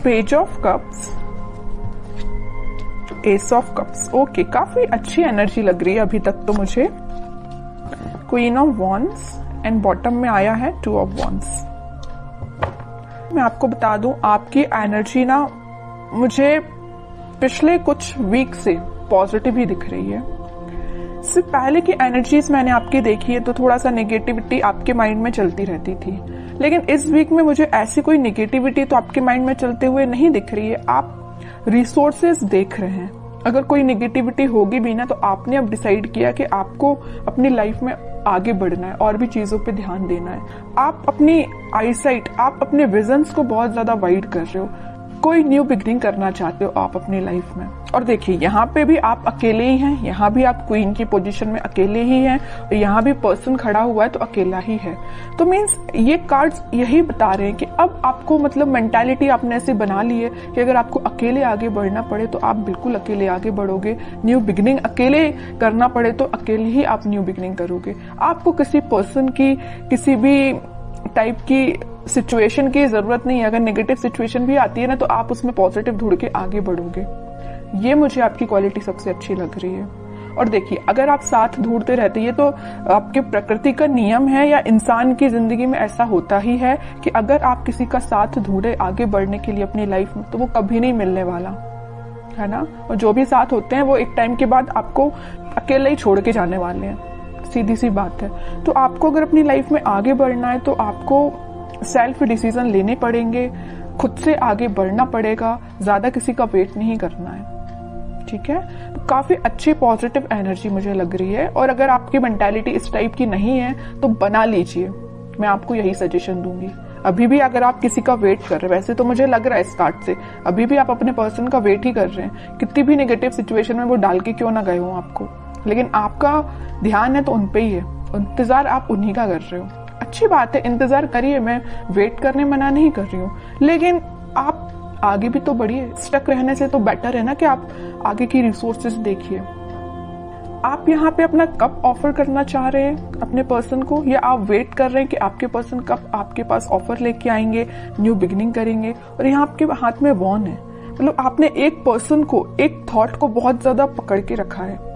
Page of cups, S of cups. Okay, काफी अच्छी energy लग रही है अभी तक तो मुझे। Queen of wands and bottom में आया है टू ऑफ वॉन्ड्स। मैं आपको बता दूं, आपकी एनर्जी ना मुझे पिछले कुछ वीक से पॉजिटिव ही दिख रही है। इससे पहले की एनर्जीज मैंने आपकी देखी है तो थोड़ा सा नेगेटिविटी आपके माइंड में चलती रहती थी, लेकिन इस वीक में मुझे ऐसी कोई नेगेटिविटी तो आपके माइंड में चलते हुए नहीं दिख रही है। आप रिसोर्सेज देख रहे हैं। अगर कोई नेगेटिविटी होगी भी ना तो आपने अब डिसाइड किया कि आपको अपनी लाइफ में आगे बढ़ना है और भी चीजों पे ध्यान देना है। आप अपनी आईसाइट, आप अपने विजन्स को बहुत ज्यादा वाइड कर रहे हो। कोई न्यू बिगनिंग करना चाहते हो आप अपनी लाइफ में। और देखिए, यहाँ पे भी आप अकेले ही हैं, यहाँ भी आप क्वीन की पोजीशन में अकेले ही हैं, और यहाँ भी पर्सन खड़ा हुआ है तो अकेला ही है। तो मीन्स ये कार्ड्स यही बता रहे हैं कि अब आपको मतलब मेंटालिटी आपने ऐसे बना ली है कि अगर आपको अकेले आगे बढ़ना पड़े तो आप बिल्कुल अकेले आगे बढ़ोगे। न्यू बिगनिंग अकेले करना पड़े तो अकेले ही आप न्यू बिगनिंग करोगे। आपको किसी पर्सन की, किसी भी टाइप की सिचुएशन की जरूरत नहीं है। अगर नेगेटिव सिचुएशन भी आती है ना तो आप उसमें पॉजिटिव ढूंढ के आगे बढ़ोगे। ये मुझे आपकी क्वालिटी सबसे अच्छी लग रही है। और देखिए, अगर आप साथ ढूंढते रहते, ये तो आपके प्रकृति का नियम है या इंसान की जिंदगी में ऐसा होता ही है कि अगर आप किसी का साथ ढूंढे आगे बढ़ने के लिए अपनी लाइफ में तो वो कभी नहीं मिलने वाला है ना। और जो भी साथ होते हैं वो एक टाइम के बाद आपको अकेले ही छोड़ के जाने वाले हैं, सीधी सी बात है। तो आपको अगर अपनी लाइफ में आगे बढ़ना है तो आपको सेल्फ डिसीजन लेने पड़ेंगे, खुद से आगे बढ़ना पड़ेगा, ज्यादा किसी का वेट नहीं करना है। ठीक है, तो काफी अच्छी पॉजिटिव एनर्जी मुझे लग रही है। और अगर आपकी मेंटालिटी इस टाइप की नहीं है तो बना लीजिए, मैं आपको यही सजेशन दूंगी। अभी भी अगर आप किसी का वेट कर रहे हैं, वैसे तो मुझे लग रहा है इस कार्ड से अभी भी आप अपने पर्सन का वेट ही कर रहे हैं, कितनी भी नेगेटिव सिचुएशन में वो डाल के क्यों ना गए हो आपको, लेकिन आपका ध्यान है तो उन पे ही है, इंतजार आप उन्हीं का कर रहे हो। अच्छी बात है, इंतजार करिए, मैं वेट करने मना नहीं कर रही हूँ, लेकिन आप आगे भी तो बढ़िए। स्टक रहने से तो बेटर है ना कि आप आगे की रिसोर्सेज देखिए। आप यहाँ पे अपना कब ऑफर करना चाह रहे हैं अपने पर्सन को, या आप वेट कर रहे हैं कि आपके पर्सन कब आपके पास ऑफर लेके आएंगे, न्यू बिगिनिंग करेंगे। और यहाँ आपके हाथ में वॉन है, मतलब आपने एक पर्सन को, एक थॉट को बहुत ज्यादा पकड़ के रखा है।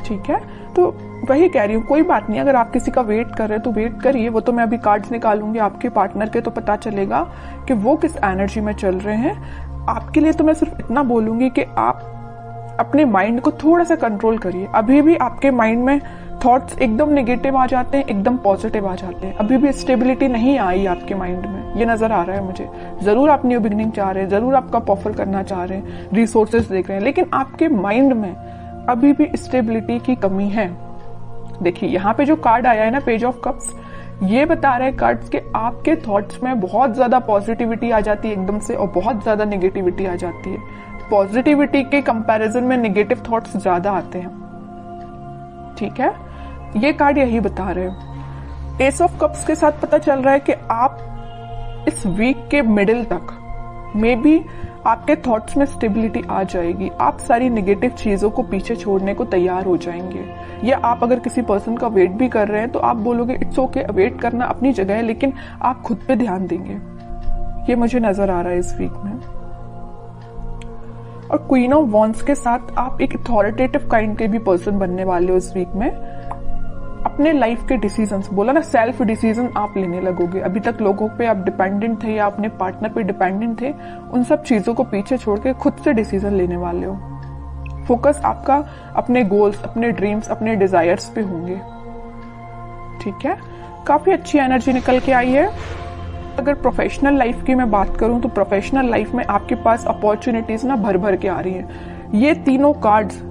ठीक है, तो वही कह रही हूँ, कोई बात नहीं, अगर आप किसी का वेट कर रहे हैं तो वेट करिए। वो तो मैं अभी कार्ड्स निकालूंगी आपके पार्टनर के, तो पता चलेगा कि वो किस एनर्जी में चल रहे हैं। आपके लिए तो मैं सिर्फ इतना बोलूंगी कि आप अपने माइंड को थोड़ा सा कंट्रोल करिए। अभी भी आपके माइंड में थॉट्स एकदम नेगेटिव आ जाते हैं, एकदम पॉजिटिव आ जाते हैं। अभी भी स्टेबिलिटी नहीं आई आपके माइंड में, ये नजर आ रहा है मुझे। जरूर आप न्यू बिगनिंग चाह रहे हैं, जरूर आप कप ऑफर करना चाह रहे हैं, रिसोर्सेज देख रहे हैं, लेकिन आपके माइंड में अभी भी स्टेबिलिटी की कमी है। देखिए, यहाँ पे जो कार्ड आया है ना, पेज ऑफ कप्स, ये बता रहे हैं कार्ड्स के आपके थॉट्स में बहुत ज्यादा पॉजिटिविटी आ जाती है एकदम से, और बहुत ज्यादा नेगेटिविटी आ जाती है। पॉजिटिविटी के कंपैरिजन में नेगेटिव थॉट्स ज्यादा आते हैं। ठीक है, ये कार्ड यही बता रहे हैं। एस ऑफ कप्स के साथ पता चल रहा है कि आप इस वीक के मिडिल तक मे बी आपके थॉट्स में स्टेबिलिटी आ जाएगी। आप सारी नेगेटिव चीजों को पीछे छोड़ने को तैयार हो जाएंगे। या आप अगर किसी पर्सन का वेट भी कर रहे हैं तो आप बोलोगे इट्स ओके, वेट करना अपनी जगह है, लेकिन आप खुद पे ध्यान देंगे। ये मुझे नजर आ रहा है इस वीक में। और क्वीन ऑफ वॉन्ड्स के साथ आप एक अथॉरिटेटिव काइंड के भी पर्सन बनने वाले हो इस वीक में। अपने लाइफ के डिसीजंस, बोला ना, सेल्फ डिसीजन आप लेने लगोगे। अभी तक लोगों पे आप डिपेंडेंट थे या अपने पार्टनर पे डिपेंडेंट थे, उन सब चीजों को पीछे छोड़ के खुद से डिसीजन लेने वाले हो। फोकस आपका अपने गोल्स, अपने ड्रीम्स, अपने डिजायर्स पे होंगे। ठीक है, काफी अच्छी एनर्जी निकल के आई है। अगर प्रोफेशनल लाइफ की मैं बात करूं तो प्रोफेशनल लाइफ में आपके पास अपॉर्चुनिटीज ना भर भर के आ रही हैं। ये तीनों कार्ड्स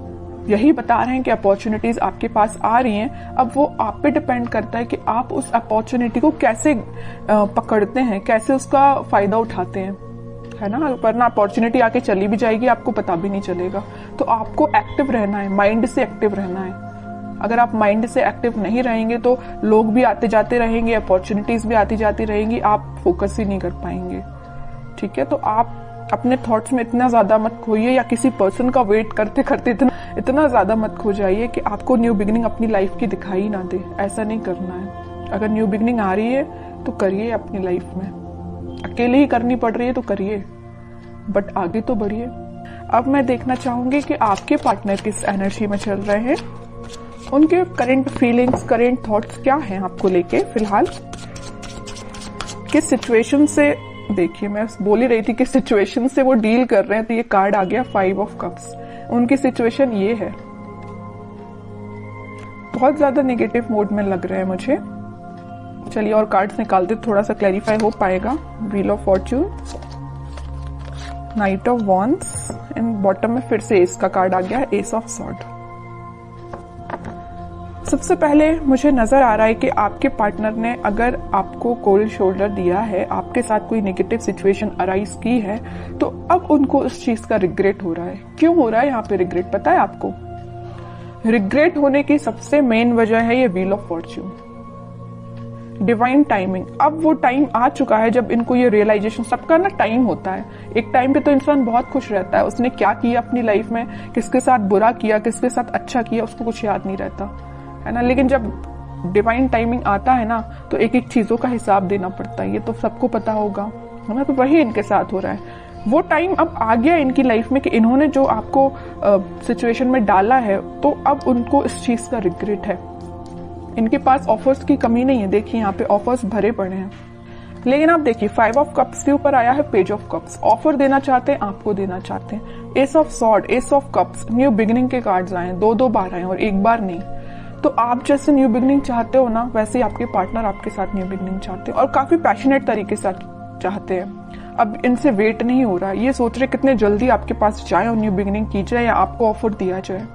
यही बता रहे हैं कि अपॉर्चुनिटीज आपके पास आ रही हैं। अब वो आप पे डिपेंड करता है कि आप उस अपॉर्चुनिटी को कैसे पकड़ते हैं, कैसे उसका फायदा उठाते हैं, है ना। वरना अपॉर्चुनिटी आके चली भी जाएगी, आपको पता भी नहीं चलेगा। तो आपको एक्टिव रहना है, माइंड से एक्टिव रहना है। अगर आप माइंड से एक्टिव नहीं रहेंगे तो लोग भी आते जाते रहेंगे, अपॉर्चुनिटीज भी आती जाती रहेंगी, आप फोकस ही नहीं कर पाएंगे। ठीक है, तो आप अपने थॉट्स में इतना ज्यादा मत खोइए, या किसी पर्सन का वेट करते करते इतना ज्यादा मत खो जाइए कि आपको न्यू बिगिनिंग अपनी लाइफ की दिखाई ना दे। ऐसा नहीं करना है। अगर न्यू बिगिनिंग आ रही है तो करिए अपनी लाइफ में। अकेले ही करनी पड़ रही है तो करिए, बट आगे तो बढ़िए। अब मैं देखना चाहूंगी कि आपके पार्टनर किस एनर्जी में चल रहे हैं, उनके करंट फीलिंग्स, करंट थॉट्स क्या हैं आपको लेके फिलहाल, किस सिचुएशन से, देखिए मैं बोल ही रही थी किस सिचुएशन से वो डील कर रहे हैं, तो ये कार्ड आ गया 5 ऑफ कप्स। उनकी सिचुएशन ये है, बहुत ज्यादा नेगेटिव मोड में लग रहे हैं मुझे। चलिए और कार्ड्स निकालते, थोड़ा सा क्लैरिफाई हो पाएगा। Wheel of Fortune, night of wands and bottom में फिर से एस का कार्ड आ गया है, एस ऑफ सॉर्ड। सबसे पहले मुझे नजर आ रहा है कि आपके पार्टनर ने अगर आपको कोल्ड शोल्डर दिया है, आपके साथ कोई नेगेटिव सिचुएशन अराइज की है, तो अब उनको उस चीज का रिग्रेट हो रहा है। क्यों हो रहा है यहाँ पे रिग्रेट, पता है आपको? रिग्रेट होने की सबसे मेन वजह है ये wheel of Fortune, divine timing. अब वो टाइम आ चुका है जब इनको ये रियलाइजेशन, सबका ना टाइम होता है, एक टाइम पे तो इंसान बहुत खुश रहता है, उसने क्या किया अपनी लाइफ में, किसके साथ बुरा किया, किसके साथ अच्छा किया, उसको कुछ याद नहीं रहता है ना। लेकिन जब डिवाइन टाइमिंग आता है ना, तो एक एक चीजों का हिसाब देना पड़ता है, ये तो सबको पता होगा है ना। तो वही इनके साथ हो रहा है। वो टाइम अब आ गया इनकी लाइफ में कि इन्होंने जो आपको सिचुएशन में डाला है, तो अब उनको इस चीज का रिग्रेट है। इनके पास ऑफर्स की कमी नहीं है, देखिए यहाँ पे ऑफर्स भरे पड़े हैं। लेकिन आप देखिए 5 ऑफ कप्स के ऊपर आया है पेज ऑफ कप्स। ऑफर देना चाहते हैं, आपको देना चाहते हैं। S of sword, S of cups, new beginning के कार्ड्स आए हैं, 2-2 बार आए और एक बार नहीं। तो आप जैसे न्यू बिगिनिंग चाहते हो ना, वैसे ही आपके पार्टनर आपके साथ न्यू बिगिनिंग चाहते हैं और काफी पैशनेट तरीके से चाहते हैं। अब इनसे वेट नहीं हो रहा, ये सोच रहे कितने जल्दी आपके पास जाए और न्यू बिगिनिंग की जाए या आपको ऑफर दिया जाए।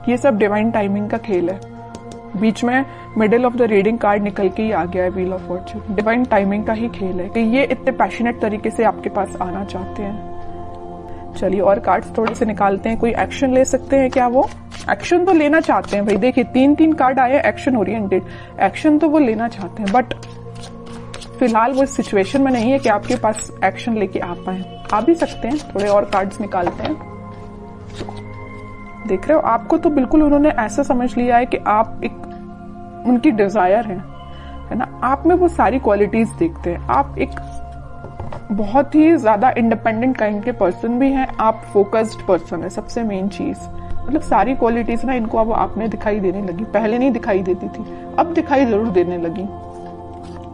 ये सब डिवाइन टाइमिंग का खेल है। बीच में middle of the reading card निकल के ही आ गया है wheel of Fortune. Divine timing का ही खेल है कि ये इतने पैशनेट तरीके से आपके पास आना चाहते हैं। चलिए और कार्ड्स थोड़े से निकालते हैं। कोई एक्शन ले सकते हैं क्या? वो एक्शन तो लेना चाहते हैं भाई। देखिए 3-3 कार्ड आए, एक्शन ओरिएंटेड, एक्शन तो वो लेना चाहते हैं, बट फिलहाल वो सिचुएशन में नहीं है कि आपके पास एक्शन लेके आ पाए। आ भी सकते हैं। थोड़े और कार्ड्स निकालते हैं। देख रहे हो, आपको तो बिल्कुल उन्होंने ऐसा समझ लिया है कि आप एक उनकी डिजायर है ना। आप में वो सारी क्वालिटीज देखते हैं। आप एक बहुत ही ज्यादा इंडिपेंडेंट काइंड के पर्सन भी हैं, आप फोकस्ड पर्सन है, सबसे मेन चीज। मतलब सारी क्वालिटीज ना इनको अब आप में दिखाई देने लगी, पहले नहीं दिखाई देती थी, अब दिखाई जरूर देने लगी।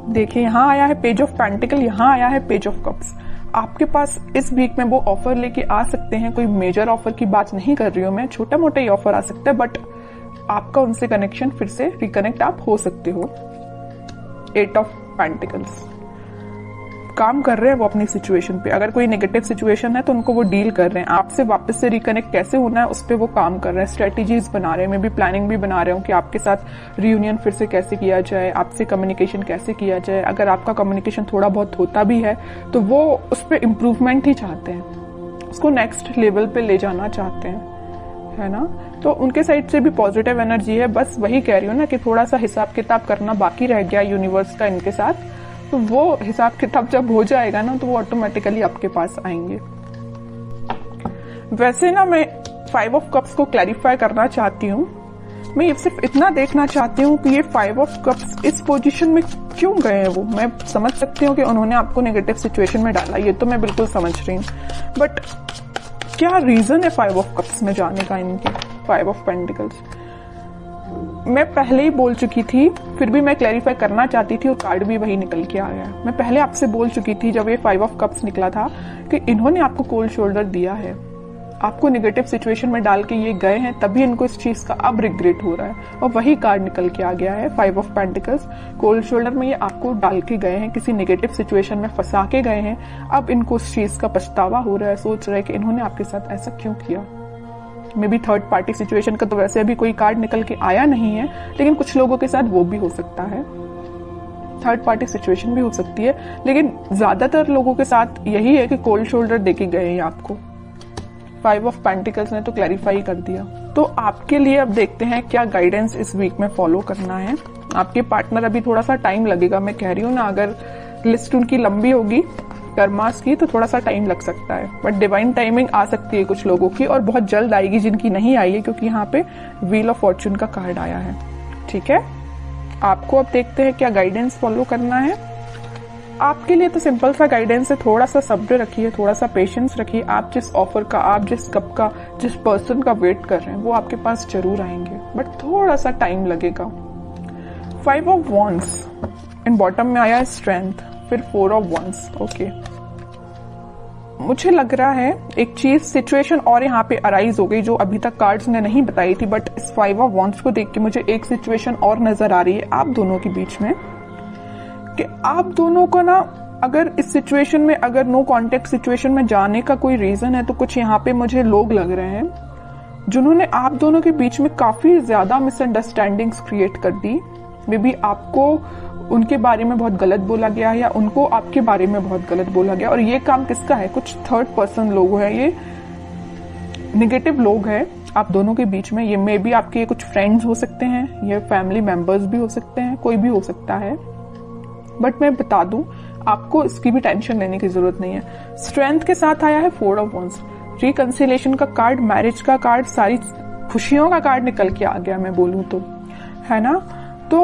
देखिए यहाँ आया है पेज ऑफ पेंटिकल, यहाँ आया है पेज ऑफ कप्स। आपके पास इस वीक में वो ऑफर लेके आ सकते हैं। कोई मेजर ऑफर की बात नहीं कर रही हूँ मैं, छोटा मोटा ही ऑफर आ सकता है, बट आपका उनसे कनेक्शन फिर से रिकनेक्ट आप हो सकते हो। 8 ऑफ पेंटिकल्स, काम कर रहे हैं वो अपनी सिचुएशन पे। अगर कोई नेगेटिव सिचुएशन है तो उनको वो डील कर रहे हैं। आपसे वापस से रिकनेक्ट कैसे होना है उस पर वो काम कर रहे हैं, स्ट्रेटेजीज बना रहे हैं। मैं भी प्लानिंग भी बना रहे हूँ कि आपके साथ रियूनियन फिर से कैसे किया जाए, आपसे कम्युनिकेशन कैसे किया जाए। अगर आपका कम्युनिकेशन थोड़ा बहुत होता भी है तो वो उस पर इम्प्रूवमेंट ही चाहते हैं, उसको नेक्स्ट लेवल पे ले जाना चाहते हैं, है ना। तो उनके साइड से भी पॉजिटिव एनर्जी है। बस वही कह रही हूँ ना कि थोड़ा सा हिसाब किताब करना बाकी रह गया यूनिवर्स का इनके साथ, तो वो हिसाब किताब जब हो जाएगा ना तो वो ऑटोमेटिकली आपके पास आएंगे। वैसे ना मैं 5 ऑफ कप्स को क्लैरिफाई करना चाहती हूँ। मैं ये सिर्फ इतना देखना चाहती हूँ कि ये 5 ऑफ कप्स इस पोजीशन में क्यों गए हैं। वो मैं समझ सकती हूँ कि उन्होंने आपको नेगेटिव सिचुएशन में डाला, ये तो मैं बिल्कुल समझ रही हूँ, बट क्या रीजन है 5 ऑफ कप्स में जाने का इनके? 5 ऑफ पेंटिकल्स मैं पहले ही बोल चुकी थी, फिर भी मैं क्लैरिफाई करना चाहती थी और कार्ड भी वही निकल के आ गया। मैं पहले आपसे बोल चुकी थी जब ये 5 ऑफ कप्स निकला था कि इन्होंने आपको कोल्ड शोल्डर दिया है, आपको नेगेटिव सिचुएशन में डाल के ये गए हैं, तभी इनको इस चीज का अब रिग्रेट हो रहा है। और वही कार्ड निकल के आ गया है 5 ऑफ पेंटिकल्स। कोल्ड शोल्डर में ये आपको डाल के गए हैं, किसी नेगेटिव सिचुएशन में फंसा के गए हैं, अब इनको उस चीज का पछतावा हो रहा है, सोच रहे हैं कि इन्होंने आपके साथ ऐसा क्यों किया। May be third party situation का तो वैसे अभी कोई कार्ड निकल के आया नहीं है, लेकिन कुछ लोगों के साथ वो भी हो सकता है, थर्ड पार्टी सिचुएशन भी हो सकती है, लेकिन ज्यादातर लोगों के साथ यही है कि कोल्ड शोल्डर देके गए हैं आपको। 5 ऑफ पेंटिकल्स ने तो क्लैरिफाई कर दिया। तो आपके लिए अब देखते हैं क्या गाइडेंस इस वीक में फॉलो करना है। आपके पार्टनर अभी थोड़ा सा टाइम लगेगा, मैं कह रही हूँ ना, अगर लिस्ट उनकी लंबी होगी कर्मास की तो थोड़ा सा टाइम लग सकता है, बट डिवाइन टाइमिंग आ सकती है कुछ लोगों की और बहुत जल्द आएगी जिनकी नहीं आई है, क्योंकि यहाँ पे व्हील ऑफ फॉर्च्यून का कार्ड आया है। ठीक है, आपको अब देखते हैं क्या गाइडेंस फॉलो करना है। आपके लिए तो सिंपल सा गाइडेंस है, थोड़ा सा सब्र रखिए, थोड़ा सा पेशेंस रखिए। आप जिस ऑफर का, आप जिस कप का, जिस पर्सन का वेट कर रहे हैं वो आपके पास जरूर आएंगे, बट थोड़ा सा टाइम लगेगा। 5 ऑफ वॉन्ड्स एंड बॉटम में आया है स्ट्रेंथ, फिर 4 ऑफ वॉन्ड्स। ओके, मुझे लग रहा है एक चीज, सिचुएशन और यहाँ पे अराइज हो गई जो अभी तक कार्ड्स ने नहीं बताई थी, बट इस 5 ऑफ वॉन्ड्स को देख के मुझे एक सिचुएशन और नजर आ रही है आप दोनों के बीच में, कि आप दोनों को ना, अगर इस सिचुएशन में, अगर नो कॉन्टेक्ट सिचुएशन में जाने का कोई रीजन है, तो कुछ यहाँ पे मुझे लोग लग रहे हैं जिन्होंने आप दोनों के बीच में काफी ज्यादा मिसअंडरस्टैंडिंग्स क्रिएट कर दी। मे बी आपको उनके बारे में बहुत गलत बोला गया है या उनको आपके बारे में बहुत गलत बोला गया, और ये काम किसका है? कुछ थर्ड पर्सन लोग हैं, ये निगेटिव लोग हैं आप दोनों के बीच में। ये मे बी आपके कुछ फ्रेंड्स हो सकते हैं, ये फैमिली मेंबर्स भी हो सकते हैं, कोई भी हो सकता है, बट मैं बता दूं आपको इसकी भी टेंशन लेने की जरूरत नहीं है। स्ट्रेंथ के साथ आया है 4 ऑफ वॉन्ड्स, रिकंसिलेशन का कार्ड, मैरिज का कार्ड, सारी खुशियों का कार्ड निकल के आ गया, मैं बोलूं तो, है ना। तो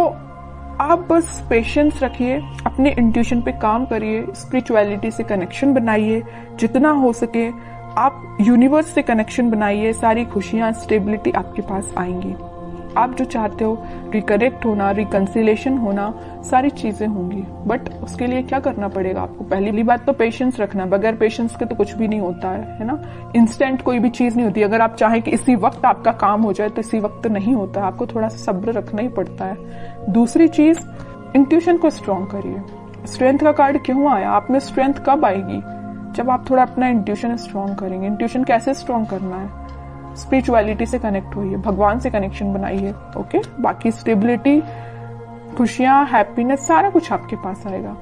आप बस पेशेंस रखिए, अपने इंट्यूशन पे काम करिए, स्पिरिचुअलिटी से कनेक्शन बनाइए जितना हो सके, आप यूनिवर्स से कनेक्शन बनाइए, सारी खुशियां, स्टेबिलिटी आपके पास आएंगी। आप जो चाहते हो, रिकनेक्ट होना, रिकंसिलेशन होना, सारी चीजें होंगी, बट उसके लिए क्या करना पड़ेगा आपको? पहली बात तो पेशेंस रखना, बगैर पेशेंस के तो कुछ भी नहीं होता है ना। इंस्टेंट कोई भी चीज नहीं होती, अगर आप चाहें कि इसी वक्त आपका काम हो जाए तो इसी वक्त तो नहीं होता है, आपको थोड़ा सा सब्र रखना ही पड़ता है। दूसरी चीज, इंट्यूशन को स्ट्रॉन्ग करिए। स्ट्रेंथ का कार्ड क्यों आया? आप में स्ट्रेंथ कब आएगी? जब आप थोड़ा अपना इंट्यूशन स्ट्रॉन्ग करेंगे। इंट्यूशन कैसे स्ट्रॉन्ग करना है? स्पिरिचुअलिटी से कनेक्ट होइए, भगवान से कनेक्शन बनाइए। ओके, बाकी स्टेबिलिटी, खुशियां, हैप्पीनेस, सारा कुछ आपके पास आएगा।